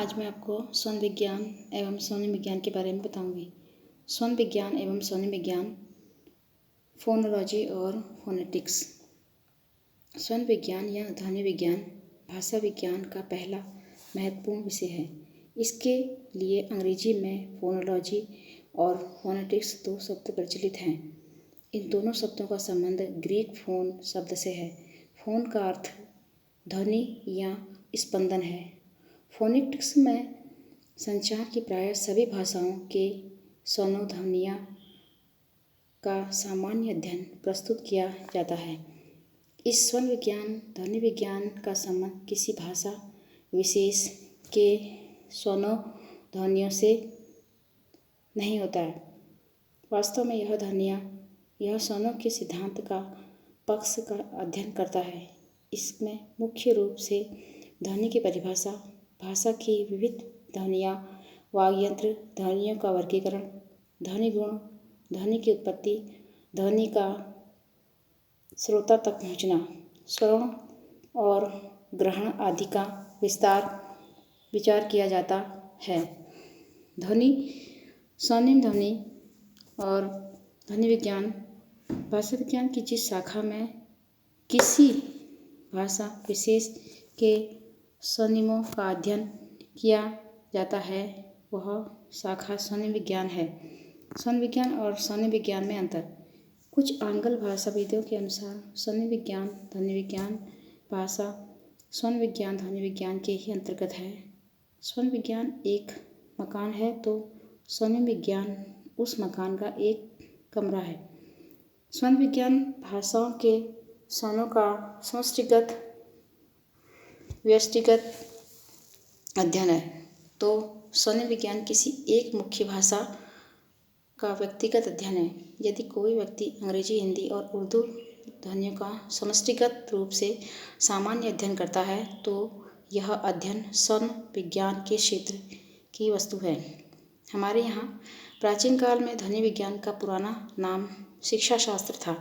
आज मैं आपको स्वर्ण विज्ञान एवं ध्वनि विज्ञान के बारे में बताऊंगी। स्वर्ण विज्ञान एवं ध्वनि विज्ञान, फोनोलॉजी और फोनेटिक्स। स्वर्ण विज्ञान या ध्वनि विज्ञान भाषा विज्ञान का पहला महत्वपूर्ण विषय है। इसके लिए अंग्रेजी में फोनोलॉजी और फोनेटिक्स दो शब्द प्रचलित हैं। इन दोनों शब्दों का संबंध ग्रीक फोन शब्द से है। फोन का अर्थ ध्वनि या स्पंदन है। फोनेटिक्स में संचार की प्रायः सभी भाषाओं के स्वनोध्वनियों का सामान्य अध्ययन प्रस्तुत किया जाता है। इस स्वर्ण विज्ञान ध्वनि विज्ञान का संबंध किसी भाषा विशेष के स्वनोध्वनियों से नहीं होता है। वास्तव में यह स्वनों के सिद्धांत का पक्ष का अध्ययन करता है। इसमें मुख्य रूप से ध्वनि की परिभाषा, भाषा की विविध ध्वनियाँ, वाग्यंत्र, ध्वनियों का वर्गीकरण, ध्वनि गुण, ध्वनि की उत्पत्ति, ध्वनि का श्रोता तक पहुँचना, श्रवण और ग्रहण आदि का विचार किया जाता है। स्वनिम ध्वनि और ध्वनि विज्ञान भाषा विज्ञान की जिस शाखा में किसी भाषा विशेष के स्वनिमों का अध्ययन किया जाता है वह शाखा स्वनि विज्ञान है। स्वनि विज्ञान और ध्वनि विज्ञान में अंतर। कुछ आंग्ल भाषाविदों के अनुसार स्वनि विज्ञान ध्वनि विज्ञान भाषा स्वनि विज्ञान ध्वनि विज्ञान के ही अंतर्गत है। स्वनि विज्ञान एक मकान है तो स्वनि विज्ञान उस मकान का एक कमरा है। स्वनि विज्ञान भाषाओं के स्वनों का समष्टिगत व्यष्टिगत अध्ययन है तो ध्वनि विज्ञान किसी एक मुख्य भाषा का व्यक्तिगत अध्ययन है। यदि कोई व्यक्ति अंग्रेजी, हिंदी और उर्दू ध्वनियों का समष्टिगत रूप से सामान्य अध्ययन करता है तो यह अध्ययन स्वर्ण विज्ञान के क्षेत्र की वस्तु है। हमारे यहाँ प्राचीन काल में ध्वनि विज्ञान का पुराना नाम शिक्षा शास्त्र था।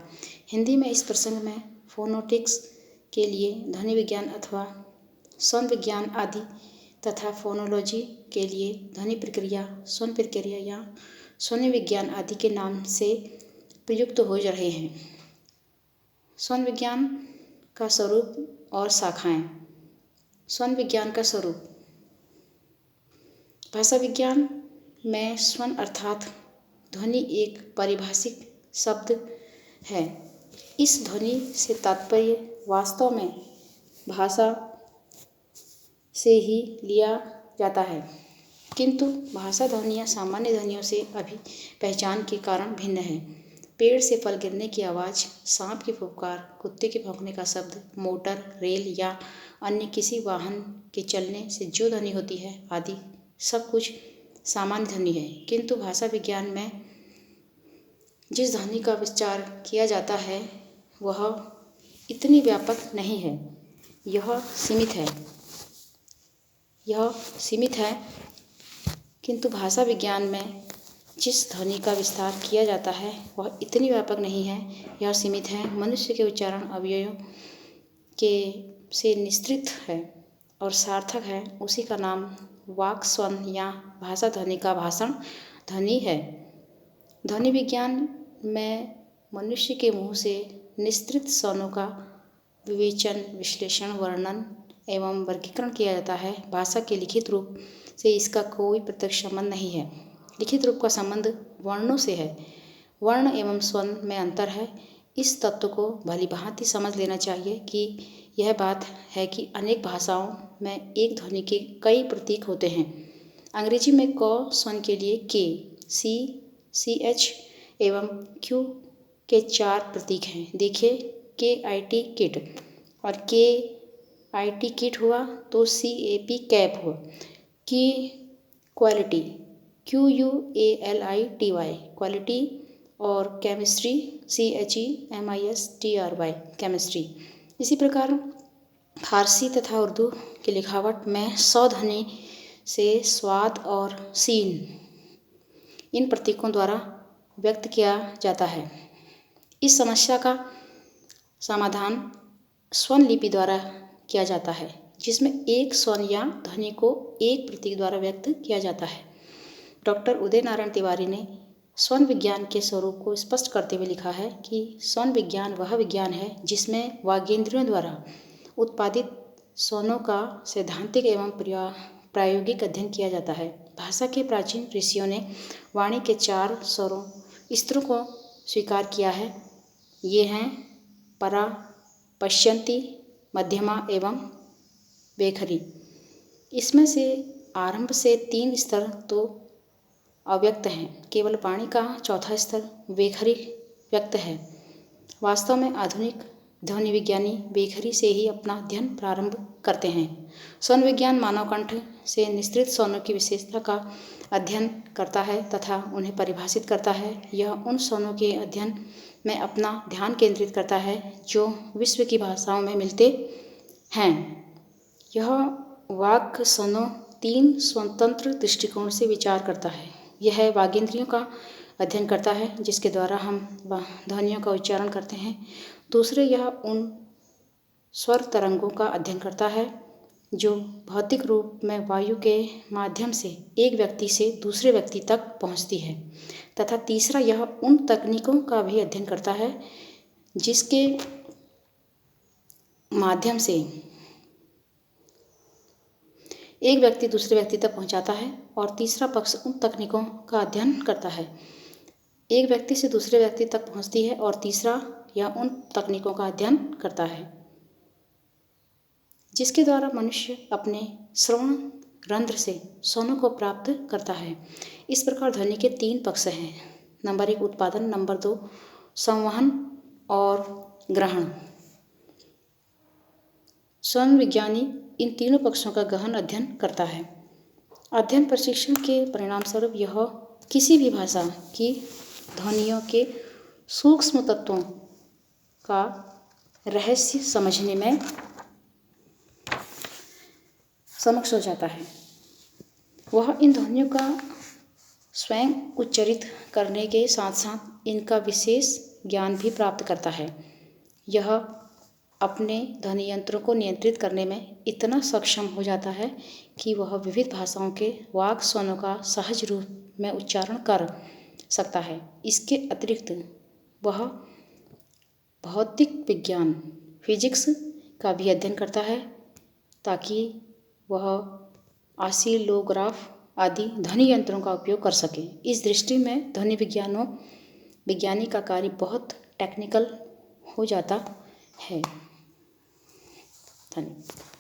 हिंदी में इस प्रसंग में फोनोटिक्स के लिए ध्वनि विज्ञान अथवा स्वर्ण विज्ञान आदि तथा फोनोलॉजी के लिए ध्वनि प्रक्रिया, स्वर्ण प्रक्रिया या स्वनि विज्ञान आदि के नाम से प्रयुक्त हो रहे हैं। स्वर्ण विज्ञान का स्वरूप और शाखाएं। स्वर्ण विज्ञान का स्वरूप। भाषा विज्ञान में स्वर्ण अर्थात ध्वनि एक पारिभाषिक शब्द है। इस ध्वनि से तात्पर्य वास्तव में भाषा से ही लिया जाता है, किंतु भाषा ध्वनियाँ सामान्य ध्वनियों से अभी पहचान के कारण भिन्न है। पेड़ से फल गिरने की आवाज़, सांप की फुफकार, कुत्ते के भौंकने का शब्द, मोटर, रेल या अन्य किसी वाहन के चलने से जो ध्वनि होती है आदि सब कुछ सामान्य ध्वनि है। किंतु भाषा विज्ञान में जिस ध्वनि का विचार किया जाता है वह इतनी व्यापक नहीं है। यह सीमित है किंतु भाषा विज्ञान में जिस ध्वनि का विस्तार किया जाता है वह इतनी व्यापक नहीं है, यह सीमित है। मनुष्य के उच्चारण अवयवों से निस्तृत है और सार्थक है, उसी का नाम वाक् स्वर्ण या भाषा ध्वनि का भाषण ध्वनि है। ध्वनि विज्ञान में मनुष्य के मुँह से निस्तृत स्वनों का विवेचन, विश्लेषण, वर्णन एवं वर्गीकरण किया जाता है। भाषा के लिखित रूप से इसका कोई प्रत्यक्ष संबंध नहीं है। लिखित रूप का संबंध वर्णों से है। वर्ण एवं स्वर्ण में अंतर है। इस तत्व को भलीभांति समझ लेना चाहिए कि यह बात है कि अनेक भाषाओं में एक ध्वनि के कई प्रतीक होते हैं। अंग्रेजी में क स्वर्ण के लिए के, सी, ch एवं क्यू के 4 प्रतीक हैं। देखिए KIT किट और KIT किट हुआ तो CAP कैप हुआ। की क्वालिटी QUALITY क्वालिटी और केमिस्ट्री CHEMISTRY केमिस्ट्री। इसी प्रकार फारसी तथा उर्दू की लिखावट में स्वध्वनि से स्वाद और सीन इन प्रतीकों द्वारा व्यक्त किया जाता है। इस समस्या का समाधान स्वर्ण लिपि द्वारा किया जाता है, जिसमें एक स्वर या ध्वनि को एक प्रतीक द्वारा व्यक्त किया जाता है। डॉक्टर उदय नारायण तिवारी ने स्वर विज्ञान के स्वरूप को स्पष्ट करते हुए लिखा है कि स्वर विज्ञान वह विज्ञान है जिसमें वागेंद्रियों द्वारा उत्पादित स्वरों का सैद्धांतिक एवं प्रायोगिक अध्ययन किया जाता है। भाषा के प्राचीन ऋषियों ने वाणी के 4 स्तरों को स्वीकार किया है। ये हैं परा, पश्यन्ति, मध्यमा एवं वेखरी। इसमें से आरंभ से 3 स्तर तो अव्यक्त हैं। केवल वाणी का चौथा स्तर वेखरी व्यक्त है। वास्तव में आधुनिक ध्वनि विज्ञानी वेखरी से ही अपना अध्ययन प्रारंभ करते हैं। स्वर विज्ञान मानव कंठ से निःसृत स्वरों की विशेषता का अध्ययन करता है तथा उन्हें परिभाषित करता है। यह उन स्वरों के अध्ययन में अपना ध्यान केंद्रित करता है जो विश्व की भाषाओं में मिलते हैं। यह वाक् स्वरों 3 स्वतंत्र दृष्टिकोण से विचार करता है। यह वागेंद्रियों का अध्ययन करता है जिसके द्वारा हम ध्वनियों का उच्चारण करते हैं। दूसरे, यह उन स्वर तरंगों का अध्ययन करता है जो भौतिक रूप में वायु के माध्यम से एक व्यक्ति से दूसरे व्यक्ति तक पहुंचती है। तथा तीसरा, यह उन तकनीकों का भी अध्ययन करता है जिसके माध्यम से एक व्यक्ति दूसरे व्यक्ति तक पहुंचाता है। और तीसरा पक्ष उन तकनीकों का अध्ययन करता है एक व्यक्ति से दूसरे व्यक्ति तक पहुंचती है। और तीसरा, यह उन तकनीकों का अध्ययन करता है जिसके द्वारा मनुष्य अपने श्रवण रंध्र से स्वरों को प्राप्त करता है। इस प्रकार ध्वनि के 3 पक्ष हैं। नंबर 1 उत्पादन, नंबर 2 संवहन और ग्रहण। स्वर विज्ञानी इन तीनों पक्षों का गहन अध्ययन करता है। अध्ययन प्रशिक्षण के परिणाम स्वरूप यह किसी भी भाषा की ध्वनियों के सूक्ष्म तत्वों का रहस्य समझने में समक्ष हो जाता है। वह इन ध्वनियों का स्वयं उच्चरित करने के साथ साथ इनका विशेष ज्ञान भी प्राप्त करता है। यह अपने ध्वनि यंत्रों को नियंत्रित करने में इतना सक्षम हो जाता है कि वह विविध भाषाओं के वाक् स्वरों का सहज रूप में उच्चारण कर सकता है। इसके अतिरिक्त वह भौतिक विज्ञान फिजिक्स का भी अध्ययन करता है ताकि वह ऑसिलोग्राफ आदि ध्वनि यंत्रों का उपयोग कर सके। इस दृष्टि में ध्वनि विज्ञानी का कार्य बहुत टेक्निकल हो जाता है। धन्यवाद।